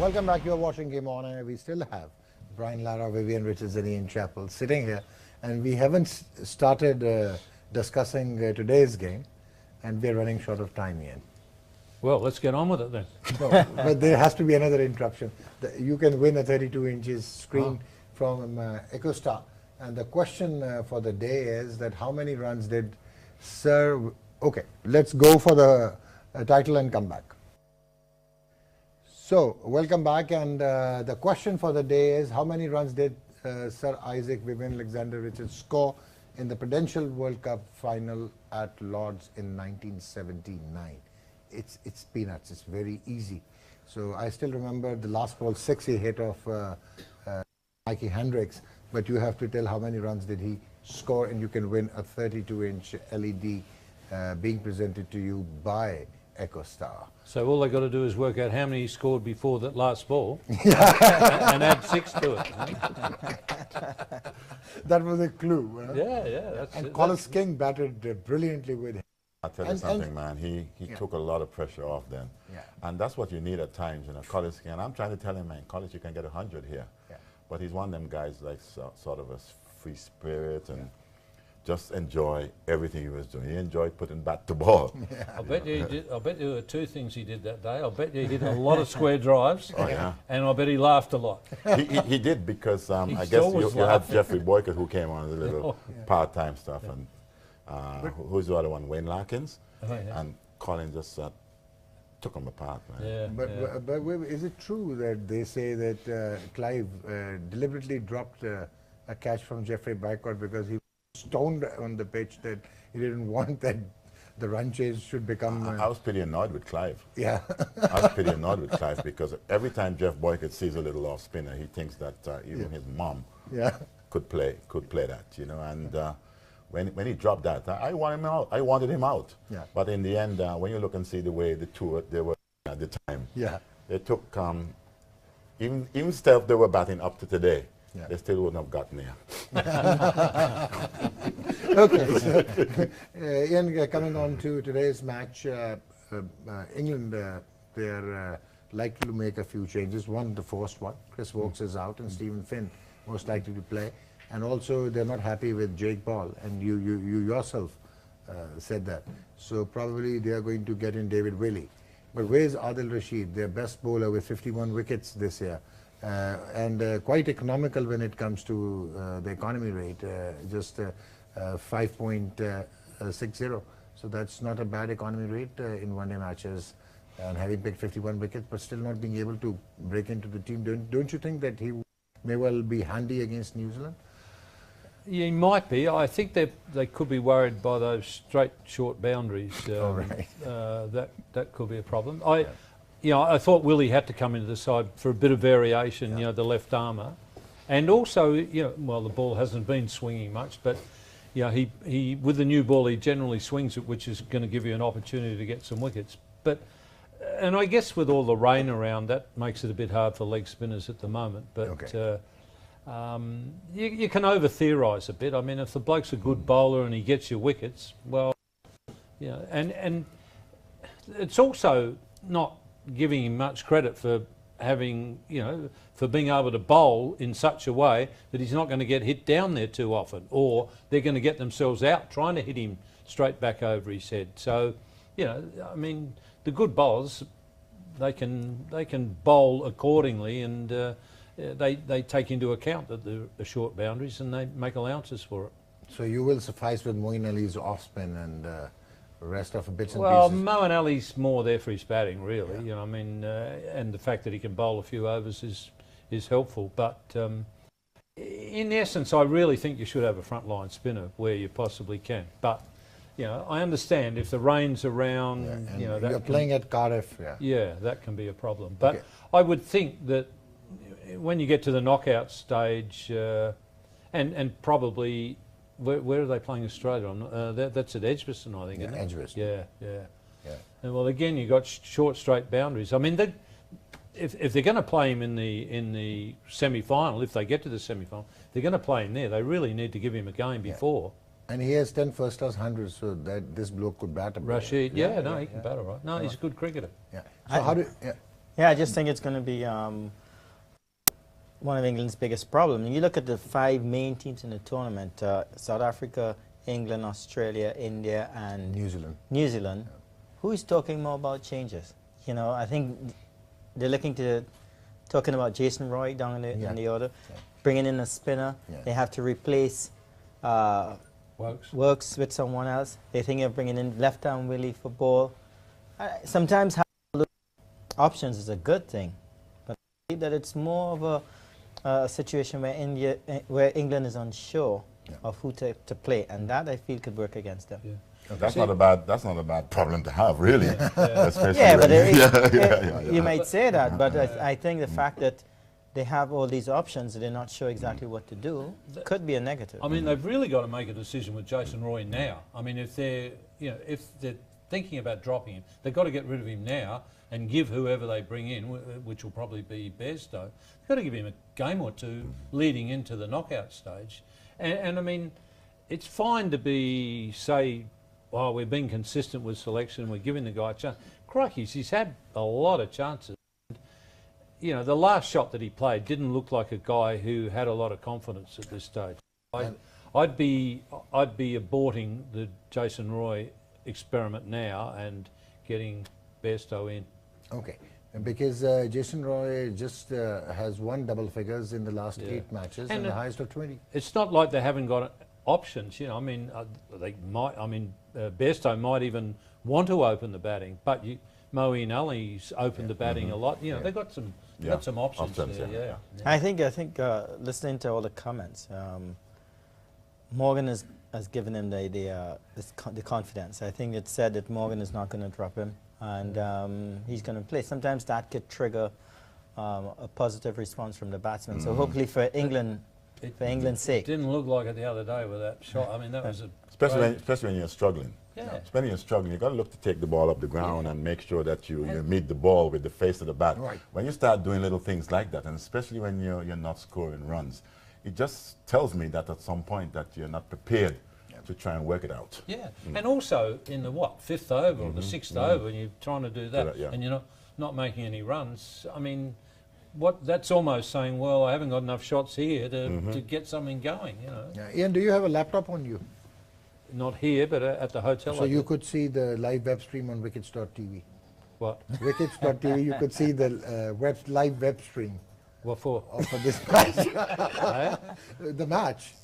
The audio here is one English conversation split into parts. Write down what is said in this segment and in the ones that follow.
Welcome back. You're watching Game On, and we still have Brian Lara, Vivian Richards, and Ian Chappell sitting here, and we haven't started discussing today's game, and we're running short of time, Ian. Well, let's get on with it then. No, but there has to be another interruption. You can win a 32 inches screen from EcoStar, and the question for the day is that how many runs did Sir... Okay, let's go for the title and come back. So, welcome back, and the question for the day is how many runs did Sir Isaac Vivian Alexander Richards score in the Prudential World Cup final at Lord's in 1979? It's peanuts, it's very easy. So I still remember the last ball 6 he hit off Mikey Hendricks, but you have to tell how many runs did he score, and you can win a 32-inch LED being presented to you by EcoStar. So all they got to do is work out how many he scored before that last ball and add 6 to it. That was a clue. Yeah. That's and Collis King batted brilliantly with him. I'll tell you something, man. He took a lot of pressure off then. Yeah. And that's what you need at times, you know, Collis King. And I'm trying to tell him, man, Collis, you can get 100 here. Yeah. But he's one of them guys like sort of a free spirit and just enjoy everything he was doing. He enjoyed putting bat to ball. Yeah. I bet you he did. I bet there were 2 things he did that day. I bet you he hit a lot of square drives. Oh, yeah. And I bet he laughed a lot. He did because I guess still you was had laughing. Jeffrey Boycott who came on a little part-time stuff. And who's the other one? Wayne Larkins. Oh, yeah. And Colin just took him apart, man. Yeah. But is it true that they say that Clive deliberately dropped a catch from Jeffrey Boycott because he was stoned on the pitch, that he didn't want that the run chase should become... I was pretty annoyed with Clive. Yeah. I was pretty annoyed with Clive because every time Jeff Boycott sees a little off spinner, he thinks that even his mom could play that, you know. And when he dropped that, I wanted him out. I wanted him out. Yeah. But in the end, when you look and see the way the two they were at the time, they took even if they were batting up to today, they still wouldn't have gotten there. Okay, so, Ian, coming on to today's match, England, they're likely to make a few changes. One, the forced one. Chris Wokes is out, and Stephen Finn most likely to play. And also, they're not happy with Jake Paul, and you yourself said that. So probably they are going to get in David Willey. But where's Adil Rashid, their best bowler with 51 wickets this year? And quite economical when it comes to the economy rate, just 5.60. So that's not a bad economy rate in one-day matches, and having picked 51 wickets, but still not being able to break into the team. Don't you think that he may well be handy against New Zealand? Yeah, he might be. I think they could be worried by those straight short boundaries. That could be a problem. You know, I thought Willie had to come into the side for a bit of variation, you know, the left armour. And also, you know, well, the ball hasn't been swinging much, but, you know, he with the new ball, he generally swings it, which is going to give you an opportunity to get some wickets. But, and I guess with all the rain around, that makes it a bit hard for leg spinners at the moment. But you can over-theorise a bit. I mean, if the bloke's a good bowler and he gets your wickets, well, you know, and it's also not giving him much credit for having, you know, for being able to bowl in such a way that he's not going to get hit down there too often, or they're going to get themselves out trying to hit him straight back over his head. So, you know, I mean, the good bowlers, they can bowl accordingly, and they take into account that the short boundaries, and they make allowances for it. So you will suffice with Moeen Ali's off spin and rest of bits and well, pieces? Moeen Ali's more there for his batting, really. You know, I mean, and the fact that he can bowl a few overs is helpful. But in essence, I really think you should have a frontline spinner where you possibly can. But you know, I understand if the rain's around. You know, you're playing at Cardiff. Yeah, that can be a problem. But I would think that when you get to the knockout stage, and probably. Where are they playing Australia? That's at Edgbaston, I think, isn't it? Edgbaston. Yeah. And well, again, you've got short, straight boundaries. I mean, if they're going to play him in the semi-final, if they get to the semi-final, they're going to play him there. They really need to give him a game before. And he has 10 first-class hundreds, so that this bloke could bat a ball. Rashid, he can bat all right. No, he's a good cricketer. Yeah. So Yeah, I just think it's going to be one of England's biggest problems. You look at the 5 main teams in the tournament, South Africa, England, Australia, India, and New Zealand. New Zealand. Who is talking more about changes? You know, I think they're talking about Jason Roy down in the order, bringing in a spinner. They have to replace Works with someone else. They think of bringing in left-arm Willie for ball. Sometimes options is a good thing, but I believe that it's more of a situation where England is unsure of who to play, and that I feel could work against them. Yeah. That's not a bad problem to have, really. You might say that, but I think the fact that they have all these options and they're not sure exactly what to do could be a negative. I mean, they've really got to make a decision with Jason Roy now. I mean, if they're thinking about dropping him, they've got to get rid of him now and give whoever they bring in, which will probably be Bairstow, they've got to give him a game or two leading into the knockout stage. And I mean, it's fine to say, oh, we're being consistent with selection, we're giving the guy a chance. Crikey, he's had a lot of chances. You know, the last shot that he played didn't look like a guy who had a lot of confidence at this stage. I'd be aborting the Jason Roy experiment now and getting Bairstow in. Okay, because Jason Roy just has won double figures in the last 8 matches and the highest of 20. It's not like they haven't got options, you know. I mean, they might. I mean, Bairstow might even want to open the batting, but Moeen Ali's opened the batting a lot. You know, they've got some. Got some options there, I think listening to all the comments, Morgan has given him the confidence. I think it's said that Morgan is not going to drop him, and he's going to play. Sometimes that could trigger a positive response from the batsman. So hopefully for England, for England's sake. It didn't look like it the other day with that shot. I mean, that was especially when you're struggling. Especially when you're struggling, you've got to look to take the ball up the ground and make sure that you meet the ball with the face of the bat. Right. When you start doing little things like that, and especially when you're not scoring runs, it just tells me that at some point that you're not prepared to try and work it out. Yeah, and also in the 5th over or the 6th over, and you're trying to do that, and you're not making any runs. I mean, that's almost saying, well, I haven't got enough shots here to get something going. You know. Ian, do you have a laptop on you? Not here, but at the hotel. So you could see the live web stream on wickets.tv. What? Wickets.tv, you could see the live web stream. What for? For this match. The match.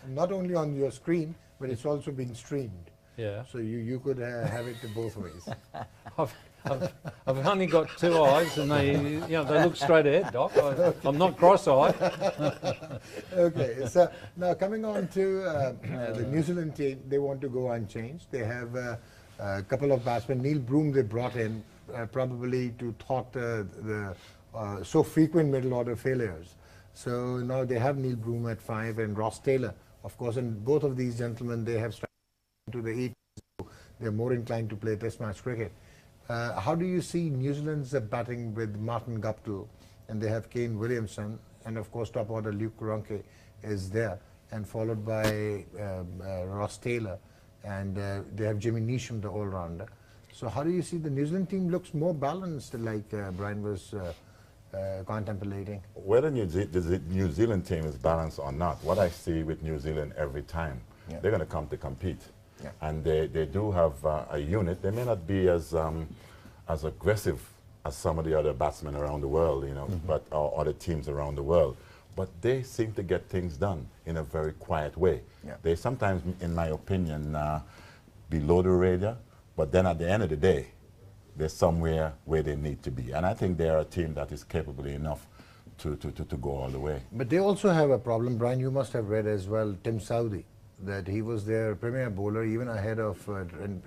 Not only on your screen, but it's also being streamed. Yeah. So you could have it both ways. I've only got 2 eyes, and they look straight ahead, Doc. I'm not cross-eyed. Okay, so now coming on to the New Zealand team, they want to go unchanged. They have a couple of batsmen. Neil Broom they brought in probably to thwart the so frequent middle order failures. So now they have Neil Broom at 5 and Ross Taylor, of course, and both of these gentlemen, they have started to the 8. They're more inclined to play Test match cricket. How do you see New Zealand's batting with Martin Guptill, and they have Kane Williamson, and of course top order Luke Ronke is there, and followed by Ross Taylor, and they have Jimmy Neesham, the all-rounder. So how do you see the New Zealand team looks more balanced, like Brian was contemplating? Whether the New Zealand team is balanced or not, what I see with New Zealand every time, they're going to come to compete. And they do have a unit. They may not be as aggressive as some of the other batsmen around the world, you know, but or other teams around the world. But they seem to get things done in a very quiet way. They sometimes, in my opinion, below the radar, but then at the end of the day, they're somewhere where they need to be. And I think they're a team that is capable enough to go all the way. But they also have a problem, Brian, you must have read as well, Tim Southee, that he was their premier bowler even ahead of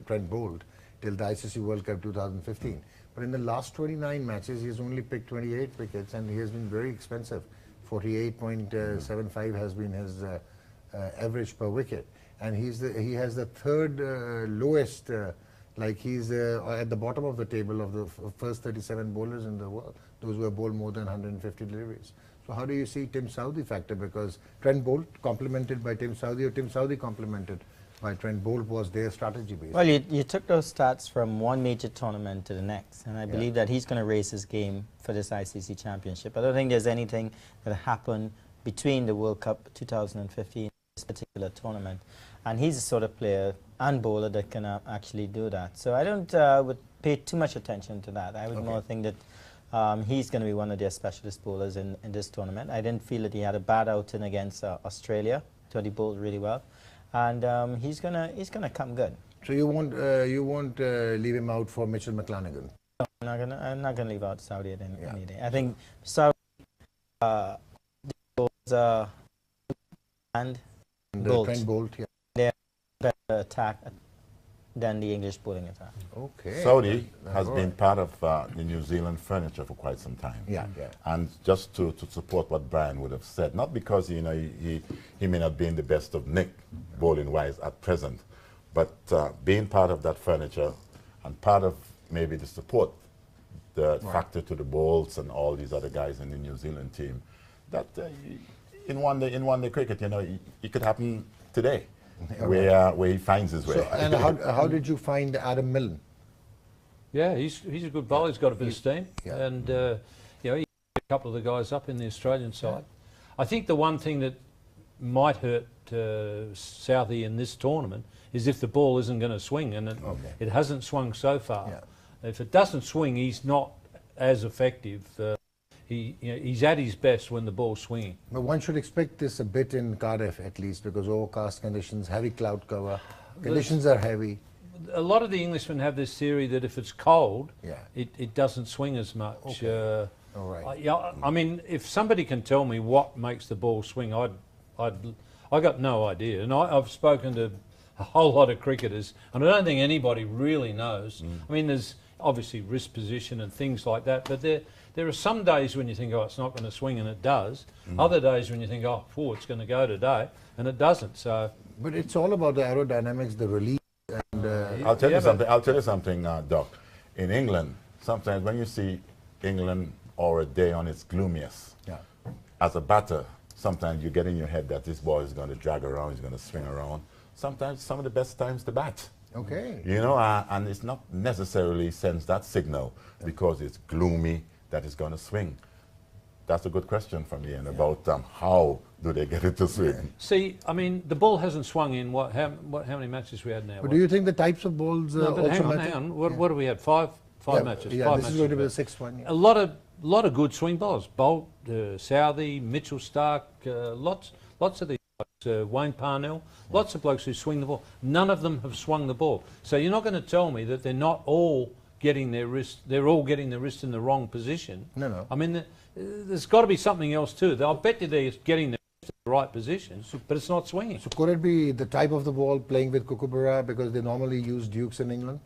Trent Boult till the ICC World Cup 2015. But in the last 29 matches, he's only picked 28 wickets, and he has been very expensive. 48.75 has been his average per wicket. And he has the third lowest, like he's at the bottom of the table of the first 37 bowlers in the world, those who have bowled more than 150 deliveries. So how do you see Tim Southee factor? Because Trent Boult complemented by Tim Southee, or Tim Southee complemented by Trent Bolt was their strategy based. Well, you took those stats from one major tournament to the next, and I believe that he's going to raise his game for this ICC Championship. I don't think there's anything that happened between the World Cup 2015 and this particular tournament, and he's the sort of player and bowler that can actually do that. So I don't would pay too much attention to that. I would more think that he's going to be one of their specialist bowlers in this tournament. I didn't feel that he had a bad outing against Australia. Thought he bowled really well. And he's gonna come good. So you won't leave him out for Mitchell McClanagan? No, I'm not gonna leave out Saudi at any day. I think Saudi and Bolt, Trent Bolt, they're better attack than the English bowling attack. Okay. Saudi has been part of the New Zealand furniture for quite some time. Yeah. And just to support what Brian would have said, not because he may not be in the best of nick bowling-wise at present, but being part of that furniture and part of maybe the support, the factor to the Bolts and all these other guys in the New Zealand team, that in one day cricket, it could happen today. Where he finds his way. So, and how did you find Adam Milne? Yeah, he's a good bowler. He's got a bit of steam, and he a couple of the guys up in the Australian side. I think the one thing that might hurt Southie in this tournament is if the ball isn't going to swing, and it hasn't swung so far. Yeah. If it doesn't swing, he's not as effective. He's at his best when the ball's swinging. But one should expect this a bit in Cardiff at least, because overcast conditions, heavy cloud cover, conditions are heavy. A lot of the Englishmen have this theory that if it's cold, it doesn't swing as much. Okay. All right. I mean, if somebody can tell me what makes the ball swing, I got no idea. And I've spoken to a whole lot of cricketers, and I don't think anybody really knows. I mean, there's obviously wrist position and things like that, but there are some days when you think, oh, it's not going to swing, and it does. Other days when you think, oh, it's going to go today, and it doesn't. So, but it's all about the aerodynamics, the release. And I'll tell you something, Doc. In England, sometimes when you see England or a day on its gloomiest, as a batter, sometimes you get in your head that this ball is going to drag around, it's going to swing around. Sometimes some of the best times to bat. Okay. And it's not necessarily sends that signal because it's gloomy that it's going to swing. That's a good question from Ian about how do they get it to swing. See, I mean, the ball hasn't swung in how many matches we had now? But do you think the types of balls also hang matter? on. What do we have? Five matches. Yeah, five this matches is going to be the sixth one. Yeah. A lot of good swing bowlers. Bolt, Southie, Mitchell Stark, lots of these blokes, Wayne Parnell, lots of blokes who swing the ball. None of them have swung the ball. So you're not going to tell me that they're not all getting their wrist. They're all getting their wrist in the wrong position. No. I mean, there's got to be something else too. I'll bet you they're getting their wrist in the right position, but it's not swinging. So could it be the type of the ball playing with Kookaburra, because they normally use Dukes in England?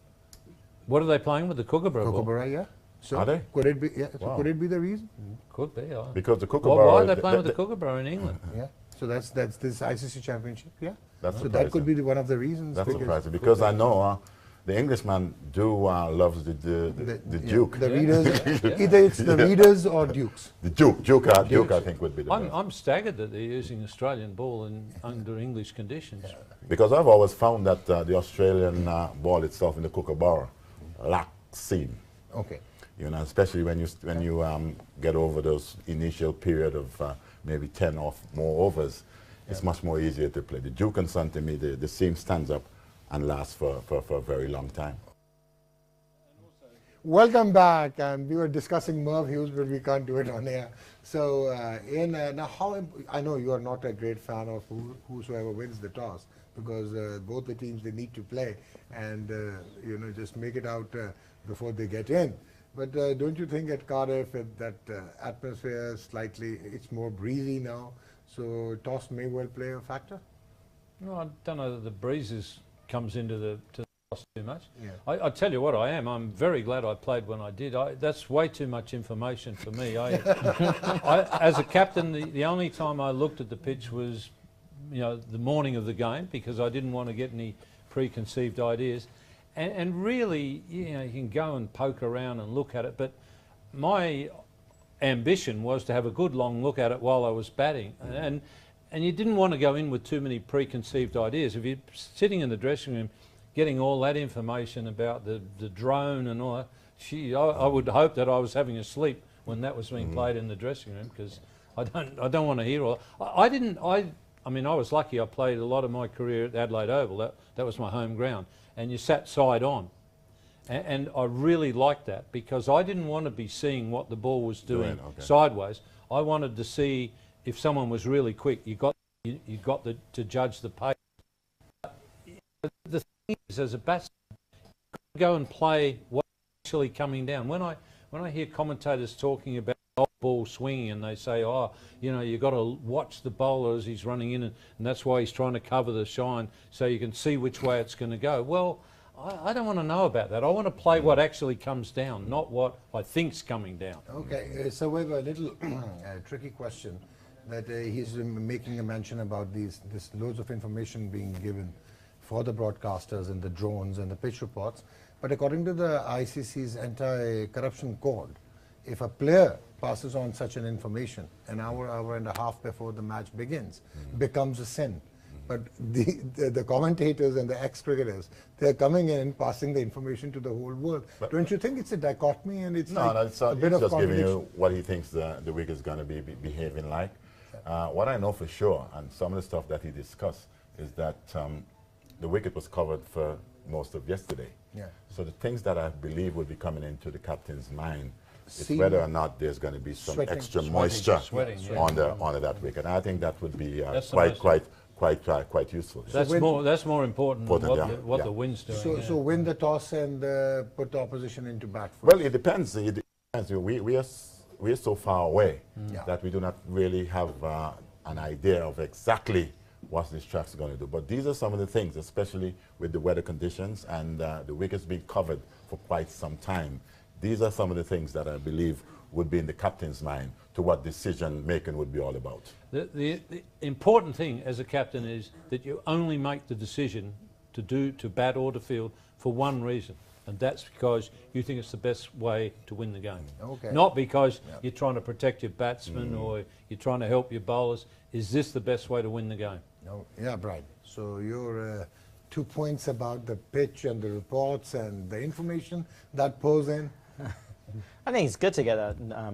What are they playing with, the Kookaburra ball? Kookaburra, yeah. So are they? Could it be? Yeah. So could it be the reason? Could be. Because the Kookaburra. Why are they playing with the Kookaburra in England? Yeah. So that's this ICC Championship. Yeah. That's so surprising. that could be one of the reasons. That's surprising because I know the Englishman loves the Duke. The readers, either it's the readers or Dukes. The Duke I think would be the best. I'm staggered that they're using Australian ball under English conditions. Because I've always found that the Australian ball itself in the Kookaburra lacks seam. Okay. Especially when you get over those initial period of maybe 10 or more overs, it's much more easier to play. The Duke and Son, to me, the seam stands up and lasts for a very long time. Welcome back, and we were discussing Merv Hughes, but we can't do it on air. So, Ian, now I know you are not a great fan of whosoever wins the toss, because both the teams, they need to play and just make it out before they get in. But don't you think at Cardiff that atmosphere slightly, it's more breezy now, so toss may well play a factor? No, I don't know that the breezes comes into the toss too much. Yeah. I tell you what I'm very glad I played when I did. That's way too much information for me. As a captain, the only time I looked at the pitch was the morning of the game, because I didn't want to get any preconceived ideas. And really, you can go and poke around and look at it, but my ambition was to have a good long look at it while I was batting. And and you didn't want to go in with too many preconceived ideas. If you're sitting in the dressing room getting all that information about the drone and all that, I would hope that I was having a sleep when that was being played in the dressing room, because I don't want to hear all. I mean, I was lucky. I played a lot of my career at Adelaide Oval. That was my home ground, and you sat side on, and I really liked that, because I didn't want to be seeing what the ball was doing sideways. I wanted to see if someone was really quick. You got to judge the pace. The thing is, as a batsman, you go and play what's actually coming down. When I hear commentators talking about ball swinging, and they say, oh, you know, you've got to watch the bowler as he's running in, and that's why he's trying to cover the shine so you can see which way it's going to go. Well, I don't want to know about that. I want to play what actually comes down, not what I think's coming down. Okay, so we have a little tricky question that he's making a mention about this loads of information being given for the broadcasters and the drones and the pitch reports. But according to the ICC's anti-corruption code, if a player passes on such an information an hour and a half before the match begins, becomes a sin. But the commentators and the ex-cricketers, they're coming in and passing the information to the whole world. But don't you think it's a dichotomy, and it's no, like it's a bit of just giving contradiction? you what he thinks the wicket is going to be behaving like. What I know for sure, and some of the stuff that he discussed, is that the wicket was covered for most of yesterday. Yeah. So the things that I believe will be coming into the captain's mind is See, whether or not there's going to be some extra moisture on that wicket. And I think that would be quite useful. That's more important than what the wind's doing. So win the toss and put the opposition into bat first. Well, it depends. We are so far away that we do not really have an idea of exactly what this track's going to do. But these are some of the things, especially with the weather conditions and the wickets being covered for quite some time. These are some of the things that I believe would be in the captain's mind to what decision making would be all about. The important thing as a captain is that you only make the decision to bat or to field for one reason, and that's because you think it's the best way to win the game. Okay. Not because you're trying to protect your batsmen or you're trying to help your bowlers. Is this the best way to win the game? No. Yeah, Brian. So your 2 points about the pitch and the reports and the information that pours in. I think it's good to get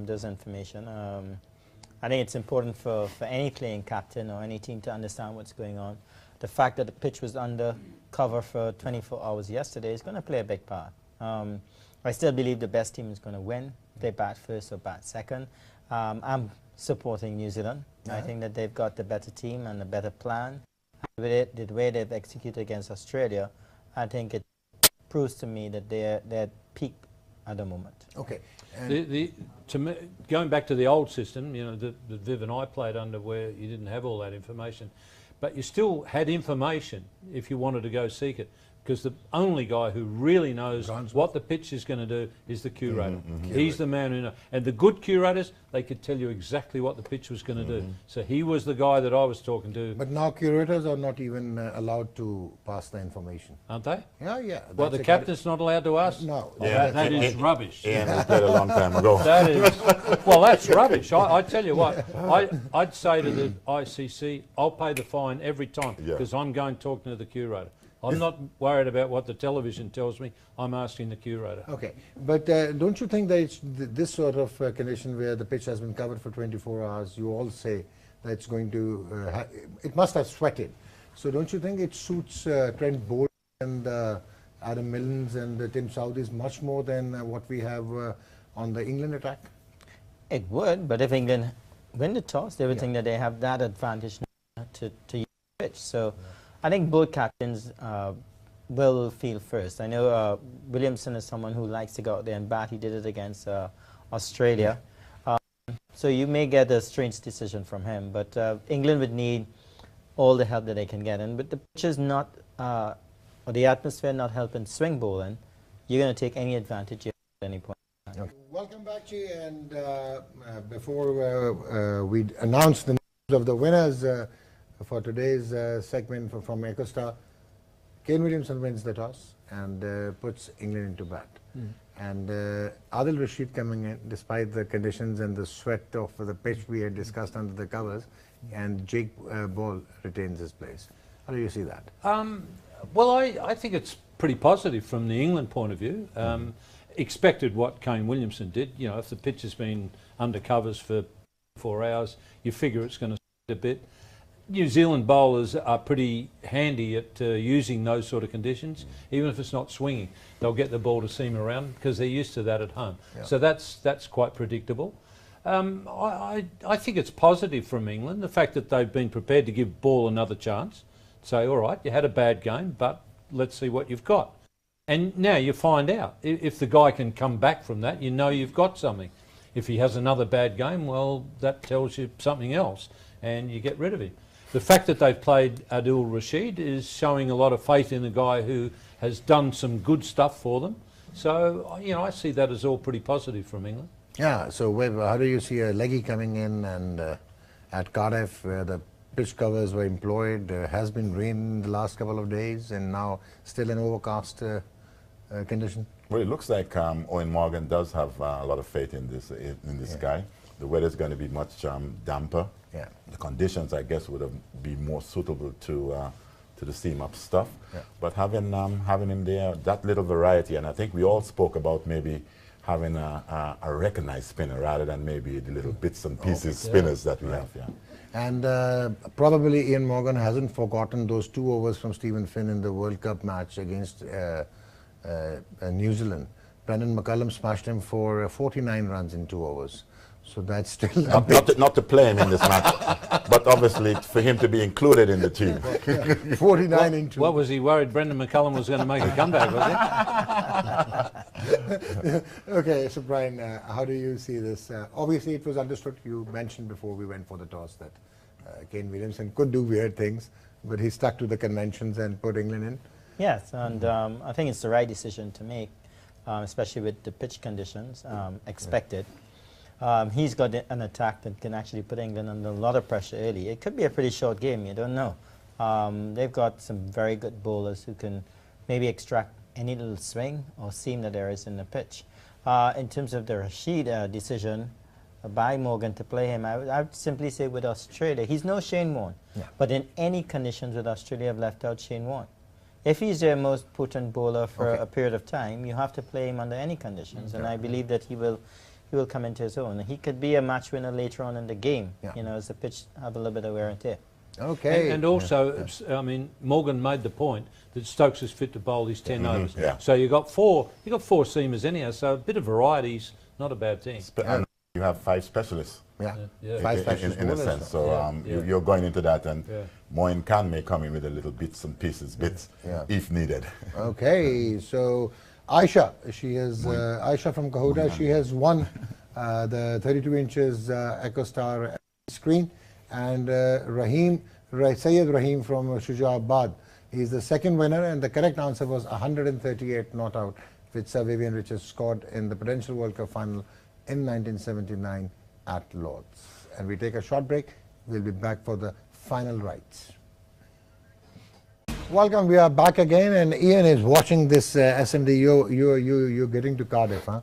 those information. I think it's important for any playing captain or any team to understand what's going on. The fact that the pitch was under cover for 24 hours yesterday is going to play a big part. I still believe the best team is going to win. They bat first or bat second. I'm supporting New Zealand. I think that they've got the better team and a better plan. With the way they've executed against Australia, I think it proves to me that they're at peak at the moment. Okay. Going back to the old system, you know, that Viv and I played under, where you didn't have all that information, but you still had information if you wanted to go seek it, because the only guy who really knows what the pitch is going to do is the curator. He's the man who knows. And the good curators, they could tell you exactly what the pitch was going to do. So he was the guy that I was talking to. But now curators are not even allowed to pass the information. Aren't they? Yeah. Well, the captain's not allowed to ask? No. Yeah, that is rubbish. And we played a long time ago. That is, well, that's rubbish. I tell you what, I'd say to the ICC, I'll pay the fine every time, because I'm going talking to the curator. I'm not worried about what the television tells me. I'm asking the curator. Okay, but don't you think that it's this sort of condition where the pitch has been covered for 24 hours, you all say that it's going to, it must have sweated. So don't you think it suits Trent Bolt and Adam Millens and Tim Southees much more than what we have on the England attack? It would, but if England win the toss, they would think that they have that advantage to use the pitch. So. I think both captains will field first. I know Williamson is someone who likes to go out there and bat. He did it against Australia. So you may get a strange decision from him. But England would need all the help that they can get. And with the pitch is not, or the atmosphere not helping swing bowling, you're going to take any advantage at any point. Okay. Welcome back, Chi. And before we announce the names of the winners, for today's segment from EcoStar, Kane Williamson wins the toss and puts England into bat. And Adil Rashid coming in, despite the conditions and the sweat of the pitch we had discussed under the covers, and Jake Ball retains his place. How do you see that? Well, I think it's pretty positive from the England point of view. Expected what Kane Williamson did. You know, if the pitch has been under covers for 4 hours, you figure it's going to a bit. New Zealand bowlers are pretty handy at using those sort of conditions. Even if it's not swinging, they'll get the ball to seam around because they're used to that at home. Yeah. So that's quite predictable. I think it's positive from England, the fact that they've been prepared to give Ball another chance. Say, all right, you had a bad game, but let's see what you've got. And now you find out. If the guy can come back from that, you know you've got something. If he has another bad game, well, that tells you something else, and you get rid of him. The fact that they've played Adil Rashid is showing a lot of faith in the guy who has done some good stuff for them. So, you know, I see that as all pretty positive from England. Yeah, so Webb, how do you see a leggy coming in and at Cardiff where the pitch covers were employed, has been rain in the last couple of days and now still an overcast condition? Well, it looks like Owen Morgan does have a lot of faith in this guy. The weather's going to be much damper. Yeah. The conditions, I guess, would have been more suitable to the seam-up stuff. Yeah. But having him there, that little variety, and I think we all spoke about maybe having a recognized spinner rather than maybe the little bits and pieces spinners that we have. Yeah. And probably Ian Morgan hasn't forgotten those 2 overs from Stephen Finn in the World Cup match against New Zealand. Brendan McCullum smashed him for 49 runs in 2 overs. So that's still not to play him in this match, but obviously for him to be included in the team. 49 in 2. What was he worried Brendan McCullum was going to make a comeback, was he? Okay, so Brian, how do you see this? Obviously it was understood, you mentioned before we went for the toss, that Kane Williamson could do weird things, but he stuck to the conventions and put England in. Yes, and I think it's the right decision to make, especially with the pitch conditions expected. He's got an attack that can actually put England under a lot of pressure early. It could be a pretty short game, you don't know. They've got some very good bowlers who can maybe extract any little swing or seam that there is in the pitch. In terms of the Rashid decision by Morgan to play him, I would simply say with Australia, he's no Shane Warne, but in any conditions with Australia, have left out Shane Warne. If he's their most potent bowler for a period of time, you have to play him under any conditions, and I believe that he will come into his own. He could be a match winner later on in the game, you know, as the pitch have a little bit of wear and tear. Okay. And also, I mean, Morgan made the point that Stokes is fit to bowl his 10 overs. Yeah. So you got four seamers anyhow, so a bit of variety's not a bad thing. And you have 5 specialists. Yeah. Five specialists in a sense. So you're going into that, and Moin Khan may come in with a little bits and pieces, if needed. Okay, so Aisha, she is Aisha from Kahuta. She has won the 32 inches EcoStar screen, and Syed Rahim from Shujaabad. He is the second winner, and the correct answer was 138 not out, which Sir Vivian Richards scored in the Prudential World Cup final in 1979 at Lord's. And we take a short break. We'll be back for the final rights. Welcome, we are back again, and Ian is watching this SMD. You're getting to Cardiff, huh?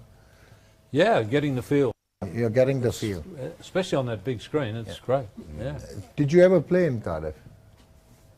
Yeah, getting the feel. You're getting the feel. Especially on that big screen, it's great. Yeah. Did you ever play in Cardiff?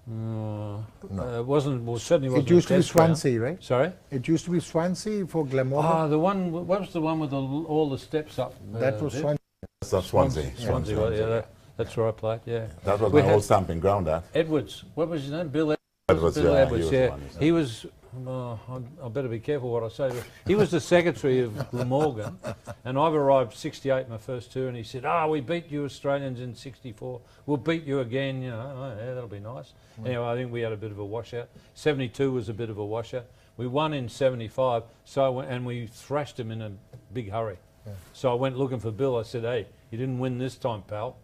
No. It wasn't, well, certainly wasn't. It used to be Swansea, right? Sorry? It used to be Swansea for Glamorgan. Ah, the one, what was the one with all the steps up? That was Swansea. That's Swansea. Swansea, that's where I played, yeah. That was my old stamping ground, that. Edwards, what was his name? Bill Edwards, Bill Edwards, yeah. He was, I better be careful what I say, but he was the secretary of Glamorgan, and I've arrived 68 my first tour, and he said, we beat you Australians in 64, we'll beat you again, you know, yeah, that'll be nice. Anyway, I think we had a bit of a washout. 72 was a bit of a washout. We won in 75, and we thrashed him in a big hurry. Yeah. So I went looking for Bill. I said, hey, you didn't win this time, pal.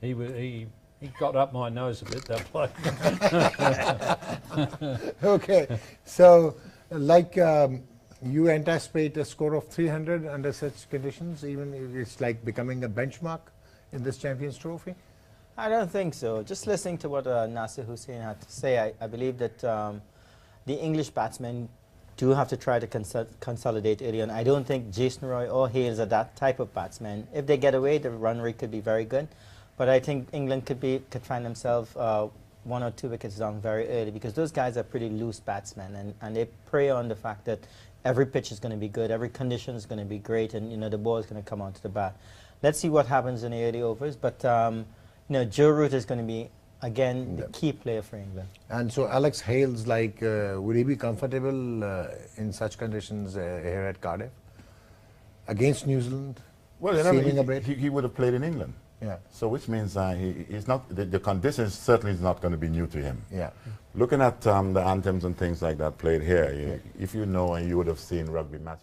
He got up my nose a bit, that bloke. Okay, so like you anticipate a score of 300 under such conditions, even if it's like becoming a benchmark in this Champions Trophy? I don't think so. Just listening to what Nasir Hussain had to say, I believe that the English batsmen do have to try to consolidate early on. I don't think Jason Roy or Hales are that type of batsmen. If they get away, the run rate could be very good. But I think England could find themselves 1 or 2 wickets down very early, because those guys are pretty loose batsmen, and they prey on the fact that every pitch is going to be good, every condition is going to be great, and the ball is going to come onto the bat. Let's see what happens in the early overs, but Joe Root is going to be, again, the key player for England. And so Alex Hales, like, would he be comfortable in such conditions here at Cardiff against New Zealand? Well, he would have played in England. Yeah. So which means he's not, the conditions certainly is not going to be new to him. Yeah. Looking at the anthems and things like that played here, if you know, and you would have seen rugby matches.